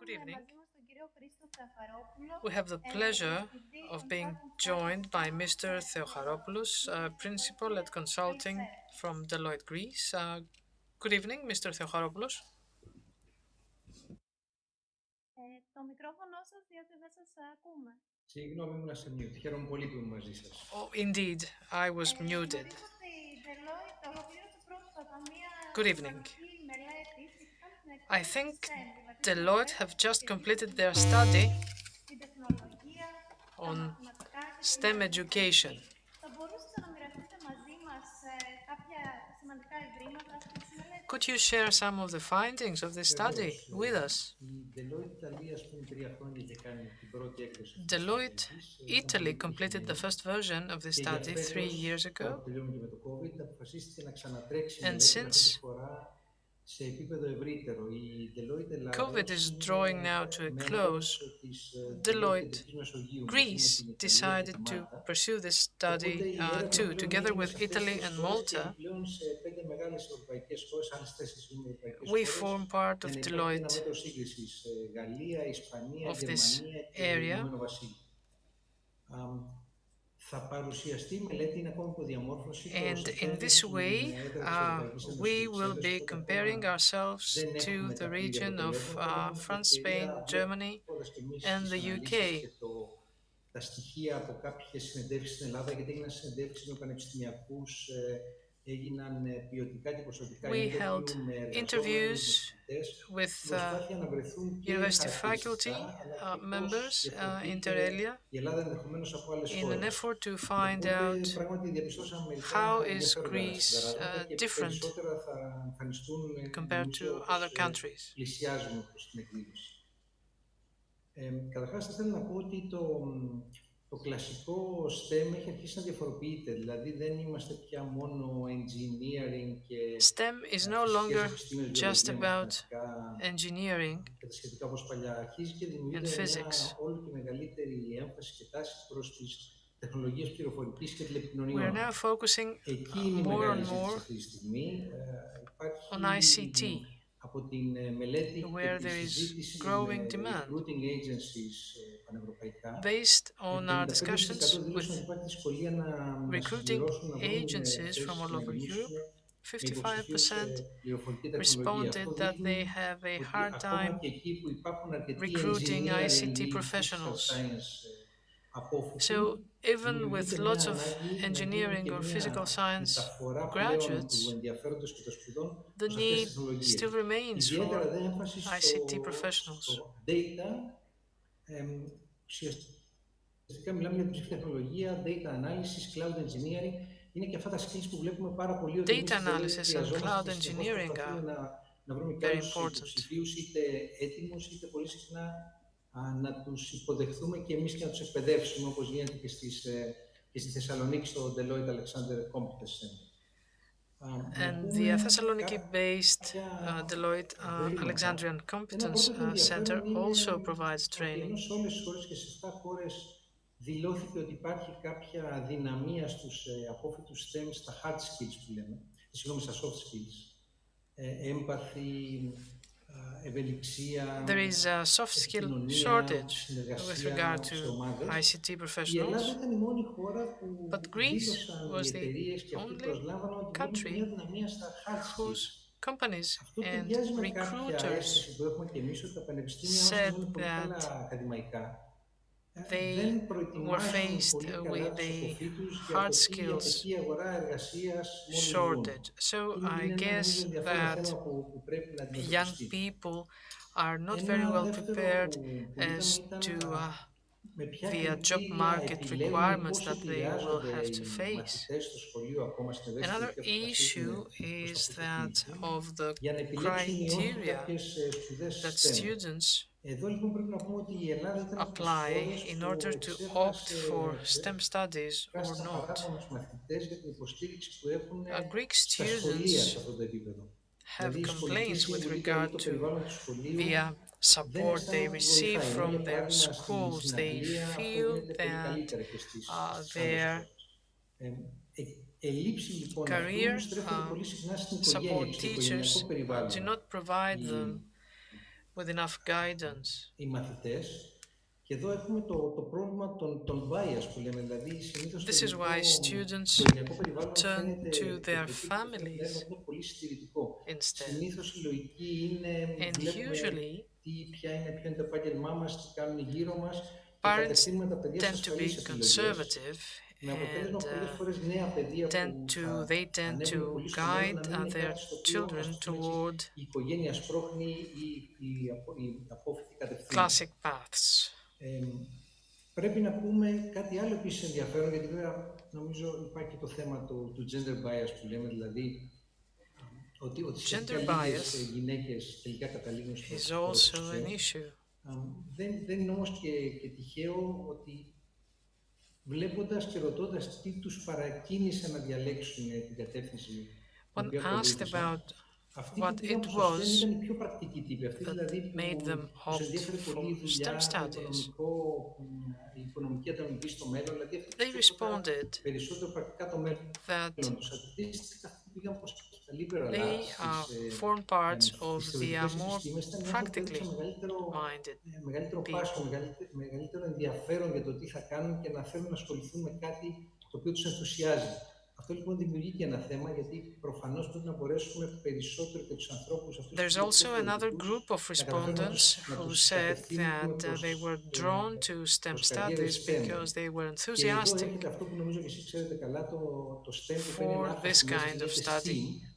Good evening. We have the pleasure of being joined by Mr. Theocharopoulos, Principal at Consulting from Deloitte Greece. Good evening, Mr. Theocharopoulos. Συγγνώμη, ήμουν σε mute. Χαίρομαι πολύ που είμαι μαζί σας. Oh, indeed, I was muted. Good evening. I think Deloitte have just completed their study on STEM education. Could you share some of the findings of this study with us? Deloitte Italy completed the first version of this study 3 years ago, and since COVID is drawing now to a close, Deloitte Greece decided to pursue this study too, together with Italy and Malta. We form part of Deloitte of this area. And in this way, we will be comparing ourselves to the region of France, Spain, Germany, and the UK. Τα στοιχεία από κάποιες συνεντεύξεις στην Ελλάδα, γιατί έγιναν συνεντεύξεις με πανεπιστημιακούς, έγιναν ποιοτικά και ποσοτικά interview με εργαζόμενους, with προσπάθεια να βρεθούν και university χαρακτηριστικά, faculty αλλά και members inter alia η Ελλάδα ενδεχομένως από άλλες in an χώρες. effort to find out Πράγματι διαπιστώσαμε μερικά how is ενδιαφέροντα Greece συμπεράσματα και different περισσότερα θα εμφανιστούν compared to other countries. πλησιάζουμε προς την εκδήλωση. Καταρχάς θα ήθελα να πω ότι το κλασικό STEM έχει αρχίσει να διαφοροποιείται, δηλαδή δεν είμαστε πια μόνο engineering και STEM is no longer just about engineering και τα σχετικά όπως παλιά. Αρχίζει και δημιουργείται μια όλο και μεγαλύτερη έμφαση και τάση προς τις τεχνολογίες πληροφορικής και τηλεπικοινωνιών. We are now focusing more and more on ICT, από την μελέτη where και τη there is συζήτηση growing με demand. recruiting agencies πανευρωπαϊκά, based on our discussions with recruiting agencies from all over Europe, 55% responded that they have a hard time recruiting ICT professionals. So even with lots of engineering or physical science graduates, the need still remains for ICT professionals. Ουσιαστικά μιλάμε για την ψηφιακή τεχνολογία, data analysis, cloud engineering. Είναι και αυτά τα skills που βλέπουμε πάρα πολύ ότι Data analysis and cloud engineering are να βρούμε και άλλους υποψηφίους, είτε έτοιμους, είτε πολύ συχνά να τους υποδεχθούμε και εμείς και να τους εκπαιδεύσουμε, όπως γίνεται και στη Θεσσαλονίκη στο Deloitte Alexander Competence Center. And the Thessaloniki-based Deloitte Alexandrian Competence Center also provides training. Σε όλες τις χώρες και σε 7 χώρες δηλώθηκε ότι υπάρχει κάποια αδυναμία στους απόφοιτους STEM στα hard skills που λέμε, συγγνώμη, στα soft skills, empathy, ευελιξία, there is a soft skill shortage with regard to ICT professionals, but Greece was the only country whose companies and recruiters said that they were faced with a hard skills shortage. So I guess that young people are not very well prepared as to the job market requirements that they will have to face. Another issue is that of the criteria that students apply in order to opt for STEM studies or not. Greek students have complaints with regard to the support they receive from their schools. They feel that their Ελλείψη λοιπόν αυτού Career στρέφονται πολύ συχνά στην οικογένεια support και στο οικογενειακό teachers do περιβάλλον. not provide Οι, them with enough guidance. οι μαθητές. Και εδώ έχουμε το πρόβλημα των bias που λέμε, δηλαδή συνήθως το This is ελληνικό why students οικογενειακό περιβάλλον turn φαίνεται, to το their υποκείμενο φαίνεται να families είναι πολύ συντηρητικό. instead. Συνήθως η λογική είναι, And βλέπουμε usually, ποιο είναι το επάγγελμά μας, τι κάνουν γύρω μας και parents κατευθύνουμε τα παιδιά σε tend to be ασφαλείς επιλογές, conservative με αποτέλεσμα and πολλές φορές νέα παιδεία που θα tend ανέβουν to πολύ στο μέλλον να guide μην είναι their κάτι στο οποίο, ας children πούμε έτσι, toward η οικογένεια σπρώχνει ή η απόφοιτοι κατευθύνουν. classic paths. Ε, Πρέπει να πούμε κάτι άλλο επίσης ενδιαφέρον, γιατί βέβαια νομίζω υπάρχει το θέμα του gender bias που λέμε, δηλαδή ότι σχετικά Gender λίγες bias γυναίκες τελικά καταλήγουν is στο χώρο του also an STEM. issue. Δεν είναι όμως και τυχαίο ότι βλέποντας και ρωτώντας τι τους παρακίνησε να διαλέξουν την κατεύθυνση την When οποία asked ακολούθησαν, about αυτοί που what πήγαν it προς το STEM was ήταν οι πιο πρακτικοί τύποι. Αυτοί that δηλαδή made που them τους opt ενδιαφέρει πολύ for η STEM δουλειά, studies, η οικονομική ανταμοιβή στο μέλλον, δηλαδή αυτοί που they σκέφτονταν responded περισσότερο πρακτικά το that μέλλον τους. Αντίστοιχα, αυτοί που πήγαν προς τα liberal arts, they form parts στις of the θεωρητικές more επιστήμες, ήταν οι άνθρωποι που έδειξαν practically minded μεγαλύτερο πάσχο, people. μεγαλύτερο ενδιαφέρον για το τι θα κάνουν και να θέλουν να ασχοληθούν με κάτι το οποίο τους ενθουσιάζει. Αυτό λοιπόν δημιουργεί και ένα θέμα, γιατί προφανώς πρέπει να μπορέσουμε περισσότερο και τους ανθρώπους αυτούς There's που είναι πιο also another θεωρητικούς group of να καταφέρουμε respondents να who τους said κατευθύνουμε that they were ε, drawn to STEM προς καριέρες studies STEM. because they were Και εδώ enthusiastic έρχεται αυτό που νομίζω και εσείς ξέρετε καλά, το STEM που παίρνει ένα for άθρο this στη μέση και kind of λέγεται study. STEAM,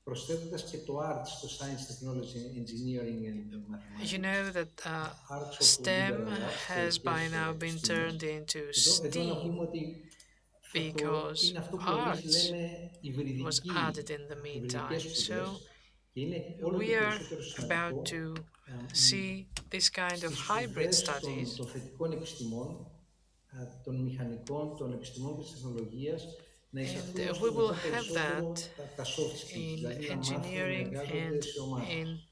προσθέτοντας και το Arts, το Science, Technology, Engineering and You Mathematics, know that Arts όπου STEM liberal arts, has by θεωρητικές now been επιστήμες. turned into Εδώ να πούμε STEAM ότι because είναι αυτό που εμείς arts λέμε was added in the υβριδικές meantime. So σπουδές και είναι όλο και we are περισσότερο about σημαντικό to see this kind of στις hybrid σπουδές studies, των θετικών επιστημών, των μηχανικών, των επιστημών και της τεχνολογίας να and εισαχθούν όσο we το will δυνατόν have περισσότερο that τα soft skills, in δηλαδή να μάθουν να engineering εργάζονται and σε ομάδες, in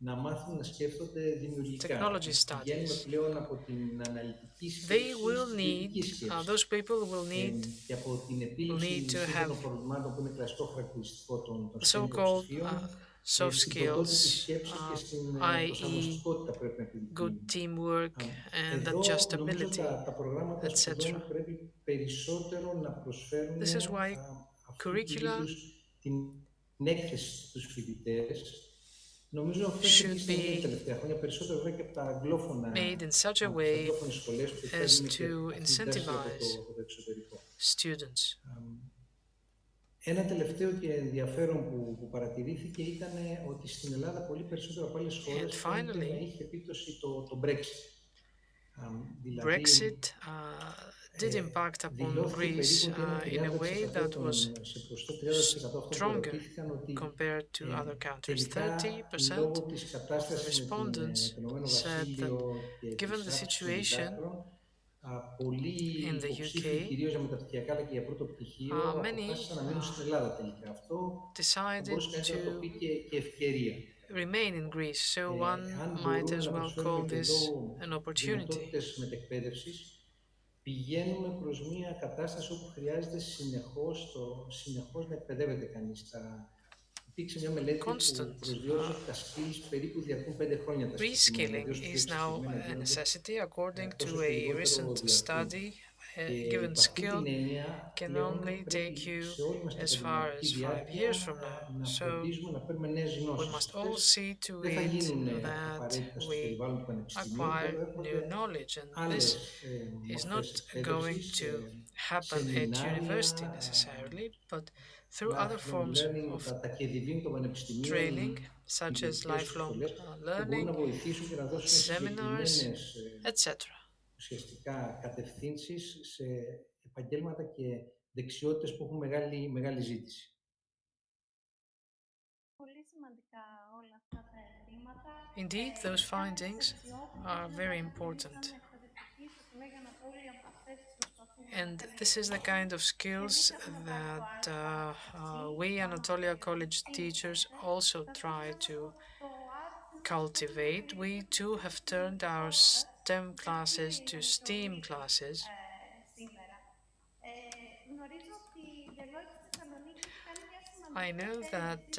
να μάθουν να σκέφτονται δημιουργικά. technology Πηγαίνουμε studies. πλέον από την αναλυτική They σκέψη will στην need, κριτική σκέψη. those people Και από την will need επίλυση to have σύγχρονων προβλημάτων που είναι κλασικό χαρακτηριστικό των the STEM so-called υποψηφίων, soft στην πρωτότυπη skills, σκέψη και στην i.e., προσαρμοστικότητα πρέπει να good επιδεικνύουν. teamwork and Εδώ νομίζω adjustability, τα προγράμματα etc. σπουδών πρέπει περισσότερο να προσφέρουν This is why αυτού του curricula είδους την έκθεση στους φοιτητές. Νομίζω αυτό έχει should αρχίσει να γίνει τα be τελευταία χρόνια, περισσότερο βέβαια και από τα made in such a από τις way αγγλόφωνες σχολές που as φέρνουν και to αθλητές από incentivize το εξωτερικό. students. Ένα τελευταίο και ενδιαφέρον που παρατηρήθηκε ήταν ότι στην Ελλάδα πολύ περισσότερο από άλλες And χώρες φαίνεται να finally, είχε επίπτωση το Brexit. Δηλαδή, Brexit did impact upon δηλώθηκε Greece περίπου ότι ένα in a way 30% that was σε ποσοστό 30% αυτών που stronger ερωτήθηκαν ότι compared to other countries. τελικά 30% λόγω της of the κατάστασης με respondents το Ηνωμένο said that Βασίλειο και given της the αύξησης των situation διδάκτρων, πολλοί in the υποψήφοι UK, κυρίως για μεταπτυχιακά αλλά και για πρώτο πτυχίο many αποφάσισαν να μείνουν στην Ελλάδα τελικά. Αυτό θα decided μπορούσε κανείς να το to πει και ευκαιρία. remain in Greece, so one Αν might μπορούμε as να well προσφέρουμε call και εδώ this an opportunity. δυνατότητες μετεκπαίδευσης, πηγαίνουμε προς μια κατάσταση όπου χρειάζεται συνεχώς να εκπαιδεύεται κανείς. Υπήρξε μια μελέτη που Constant προσδιορίζει ότι τα skills περίπου διαρκούν 5 χρόνια τα συγκεκριμένα, δηλαδή reskilling όσο πιο is now εξειδικευμένα a γίνονται, necessity according τόσο to και a λιγότερο recent διαρκούν. study. Και Given υπ' αυτή την skill έννοια can πλέον only πρέπει take you σε όλη μας την as far επαγγελματική as 5 years διάρκεια from now. να So φροντίζουμε να παίρνουμε νέες we γνώσεις. must all Αυτές see to δεν θα it γίνουν that απαραίτητα στο we περιβάλλον του πανεπιστημίου, acquire εδώ new έρχονται knowledge, and this άλλες is μορφές not going εκπαίδευσης, to happen at σεμινάρια, university necessarily, but through other lifelong forms learning, of τα κεδιδίν των πανεπιστημίων, training, οι such as ιδιωτικές lifelong σχολές, που μπορούν να learning, βοηθήσουν και να δώσουν seminars, συγκεκριμένες etc. ουσιαστικά κατευθύνσεις σε επαγγέλματα και δεξιότητες που έχουν μεγάλη ζήτηση. Indeed, those findings are very important. And this is the kind of skills that we Anatolia College teachers also try to cultivate. We too have turned our STEM classes to STEAM classes. I know that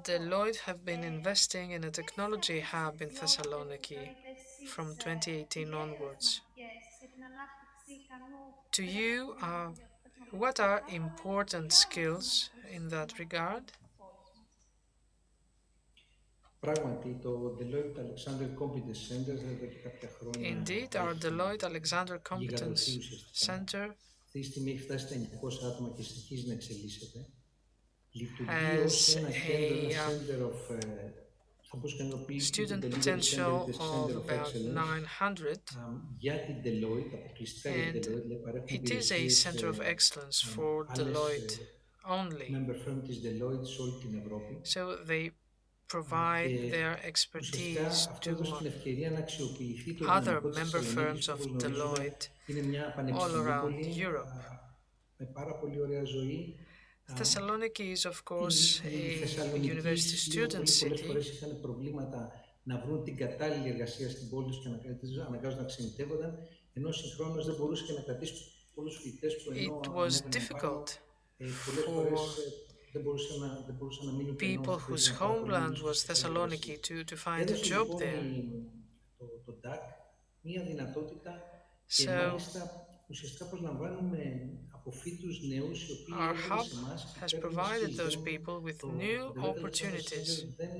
Deloitte have been investing in a technology hub in Thessaloniki from 2018 onwards. To you, what are important skills in that regard? Πράγματι, το Deloitte Alexander Competence Center εδώ και κάποια χρόνια Indeed, our έχει Deloitte Alexander γιγαντωθεί Competence ουσιαστικά. Center Αυτή τη στιγμή έχει φτάσει στα 900 άτομα και συνεχίζει να εξελίσσεται. Λειτουργεί ως has ένα κέντρο, ένα a center of, θα μπορούσε κανείς να το πει είτε student το leader center potential είτε of center of about excellence 900, για την Deloitte, αποκλειστικά για την and Deloitte, δηλαδή παρέχουν it is a υπηρεσίες σε center of excellence for άλλες Deloitte only. member firm της Deloitte σε όλη την Ευρώπη. So they provide Και their ουσιαστικά expertise αυτό to έδωσε την ευκαιρία να αξιοποιηθεί το other δυναμικό της member Θεσσαλονίκης firms που όπως of γνωρίζουμε Deloitte είναι μια all around πανεπιστημιούπολη Europe. με πάρα πολύ ωραία ζωή. Thessaloniki is, of Οι, course, οι a university Θεσσαλονικείς λίγο student πολύ πολλές city. φορές είχαν προβλήματα να βρουν την κατάλληλη εργασία στην πόλη τους και αναγκάζονταν να ξενιτεύονταν, ενώ συγχρόνως δεν μπορούσε και να κρατήσει πολλούς φοιτητές που It ενώ was ανέβαιναν πάνω, difficult πολλές φορές for δεν μπορούσαν να μείνουν και ενώ people whose χρήζονταν πάρα πολύ homeland λίγους και was σε καλή εργασία. Thessaloniki to find a Έδωσε job λοιπόν there. το DAC μία δυνατότητα και So μάλιστα ουσιαστικά προσλαμβάνουμε αποφύτους νέους οι οποίοι our έρχονται hub σε εμάς και has παίρνουν provided skills. those people with Το new Deloitte Alexander Center opportunities. δεν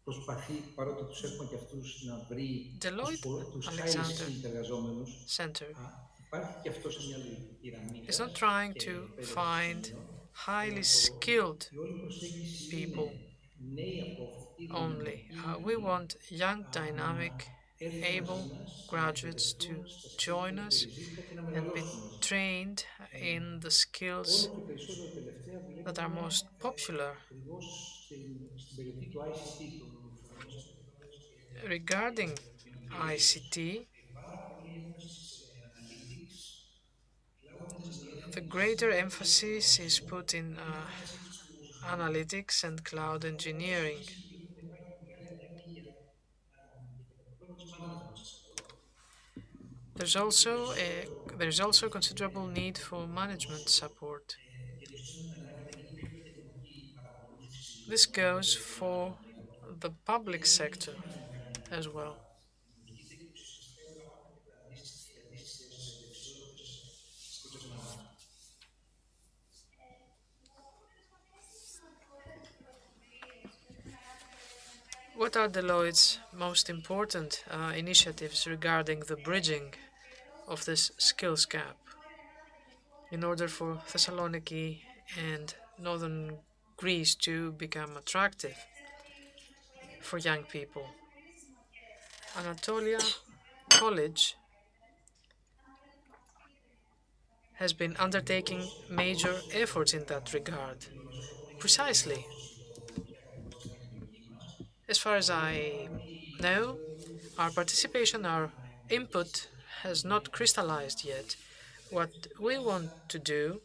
προσπαθεί, παρότι τους έχουμε και αυτούς, να βρει Deloitte τους highly Alexander skilled εργαζόμενους. Center Υπάρχει και αυτό σε μια λογική is not πυραμίδας trying και to find παιδοστασιών, αλλά highly skilled η όλη προσέγγιση είναι people νέοι απόφοιτοι, only. δυναμικοί, We ικανοί, want young, να dynamic, έρθουν μαζί able μας, να graduates εκπαιδευτούν to στα skills που join είναι us περιζήτητα και να and be μεγαλώσουν μαζί μας. trained in the Όλο skills και περισσότερο τελευταία that are βλέπουμε most popular. ακριβώς στην περιοχή του ICT, του Information Technology και Regarding Communications, ICT, πάρα πολύ έμφαση σε analytics, cloud the engineering, greater cyber emphasis is information, put in έμφαση στους analytics and cloud αυτό όσο engineering. επίσης βλέπουμε να υπάρχει μεγάλη ανάγκη για το performance management support. There's Όλο και also a περισσότερο there's also considerable need for management support. διαπιστώνουμε ανάγκη να γίνει πιο διαδρομική παρακολούθηση This των goes for περιβαλλοντικών έργων the και public δεν είναι sector θέμα να as well. δημιουργείται και ουσιαστικά υπάρχουν και τα αντίστοιχες δεξιότητες σε project management. What are Deloitte's most important initiatives regarding the bridging of this skills gap in order for Thessaloniki and northern Greece to become attractive for young people? Anatolia College has been undertaking major efforts in that regard. Precisely. As far as I know, our participation, our input has not crystallized yet. What we want to do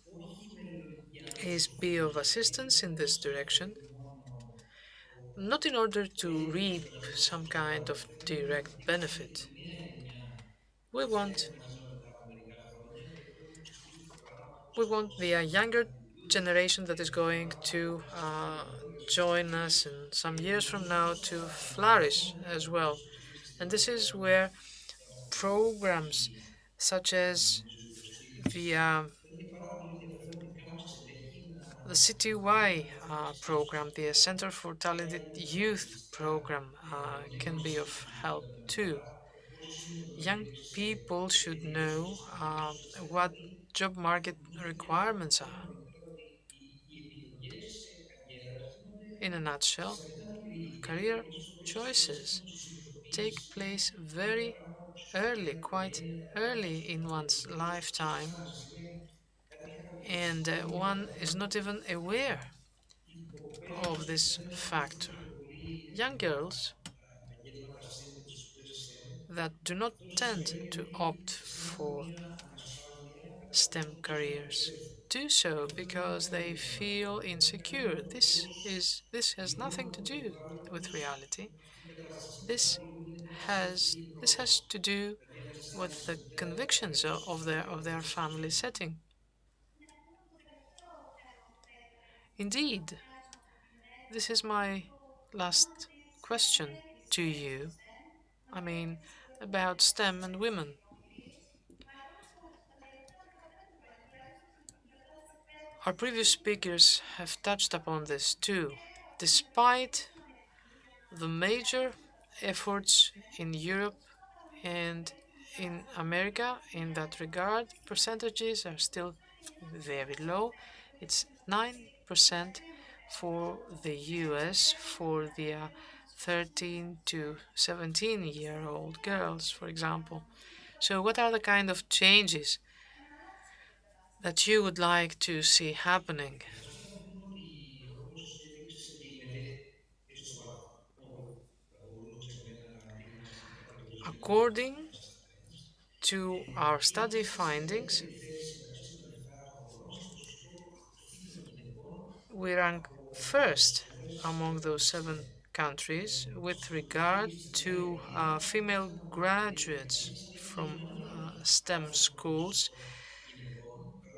is be of assistance in this direction, not in order to reap some kind of direct benefit. We want we want the younger generation that is going to join us in some years from now to flourish as well. And this is where programs such as the the CTY program, the Center for Talented Youth program, can be of help too. Young people should know what job market requirements are. In a nutshell, career choices take place very early, quite early in one's lifetime, and one is not even aware of this factor. Young girls that do not tend to opt for STEM careers do so because they feel insecure. This has nothing to do with reality. This has to do with the convictions of their family setting. Indeed, this is my last question to you. I mean, about STEM and women. Our previous speakers have touched upon this too. Despite the major efforts in Europe and in America in that regard, percentages are still very low. It's 9% for the US for the 13 to 17-year-old girls, for example. So, what are the kind of changes that you would like to see happening? According to our study findings, we rank first among those 7 countries with regard to female graduates from STEM schools,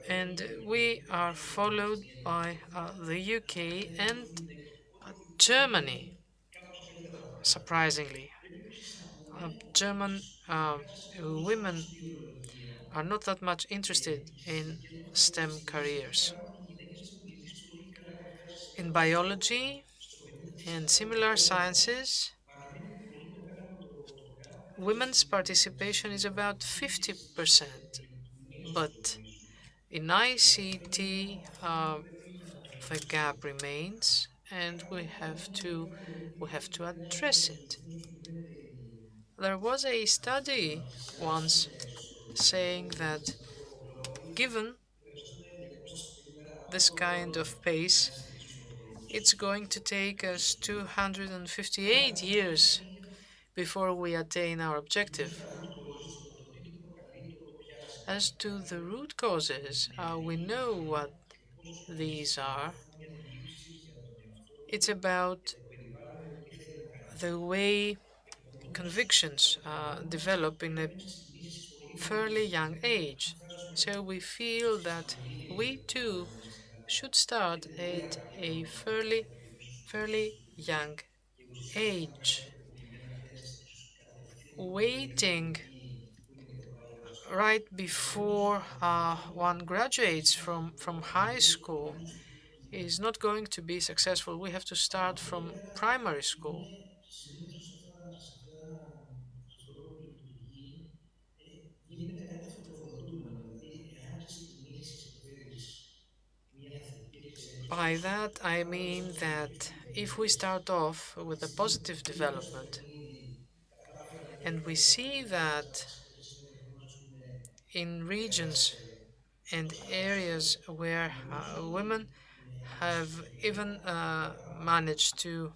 and we are followed by the UK and Germany, surprisingly. German women are not that much interested in STEM careers. In biology and similar sciences, women's participation is about 50%, but in ICT, the gap remains, and we have to address it. There was a study once saying that given this kind of pace, it's going to take us 258 years before we attain our objective. As to the root causes, we know what these are. It's about the way convictions develop in a fairly young age. So we feel that we too should start at a fairly young age. Waiting right before one graduates from high school is not going to be successful. We have to start from primary school. By that, I mean that if we start off with a positive development and we see that in regions and areas where women have even managed to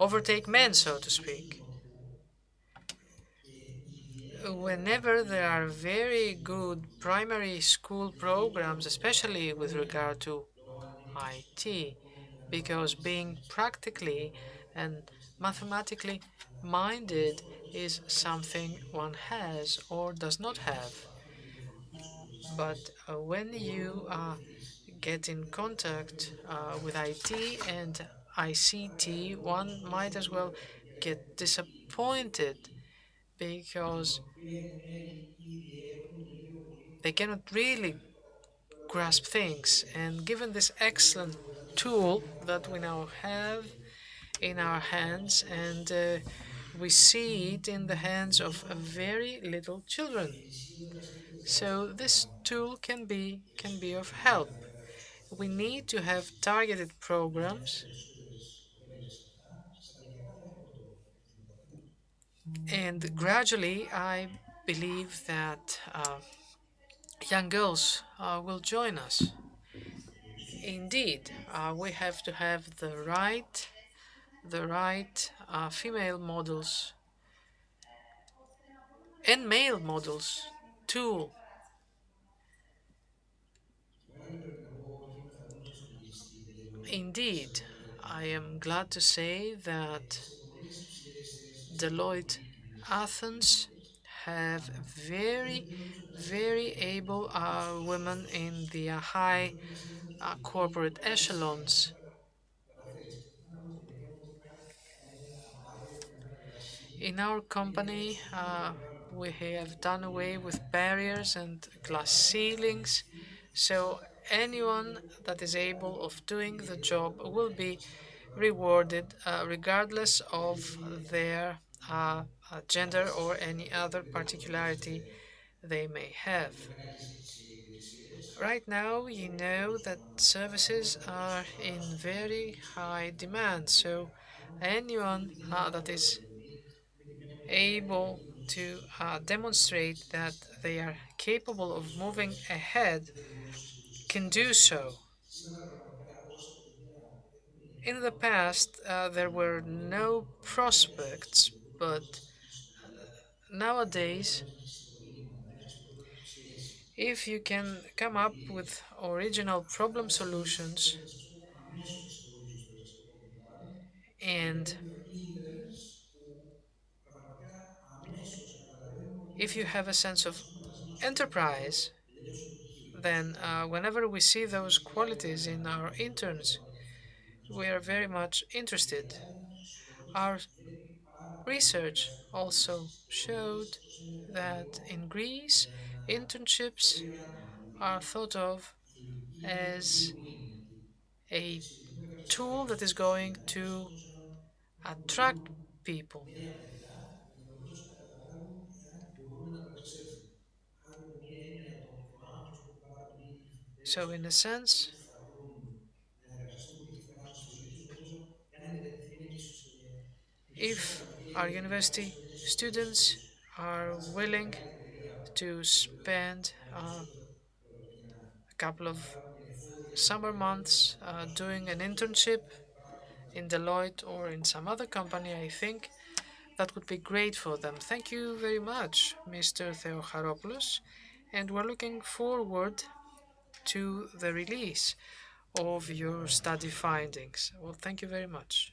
overtake men, so to speak, whenever there are very good primary school programs, especially with regard to IT, because being practically and mathematically minded is something one has or does not have. But when you get in contact with IT and ICT, one might as well get disappointed because they cannot really grasp things. And given this excellent tool that we now have in our hands, and we see it in the hands of very little children, so this tool can be of help. We need to have targeted programs, and gradually, I believe that young girls will join us. Indeed, we have to have the right female models and male models too. Indeed, I am glad to say that Deloitte Athens have very, very able women in the high corporate echelons. In our company, we have done away with barriers and glass ceilings, so anyone that is able of doing the job will be rewarded regardless of their gender or any other particularity they may have. Right now, you know that services are in very high demand, so anyone that is able to demonstrate that they are capable of moving ahead can do so. In the past, there were no prospects, but nowadays, if you can come up with original problem solutions and if you have a sense of enterprise, then whenever we see those qualities in our interns, we are very much interested. Our research also showed that in Greece, internships are thought of as a tool that is going to attract people. So, in a sense, if our university students are willing to spend a couple of summer months doing an internship in Deloitte or in some other company, I think that would be great for them. Thank you very much, Mr. Theocharopoulos, and we're looking forward to the release of your study findings. Well, thank you very much.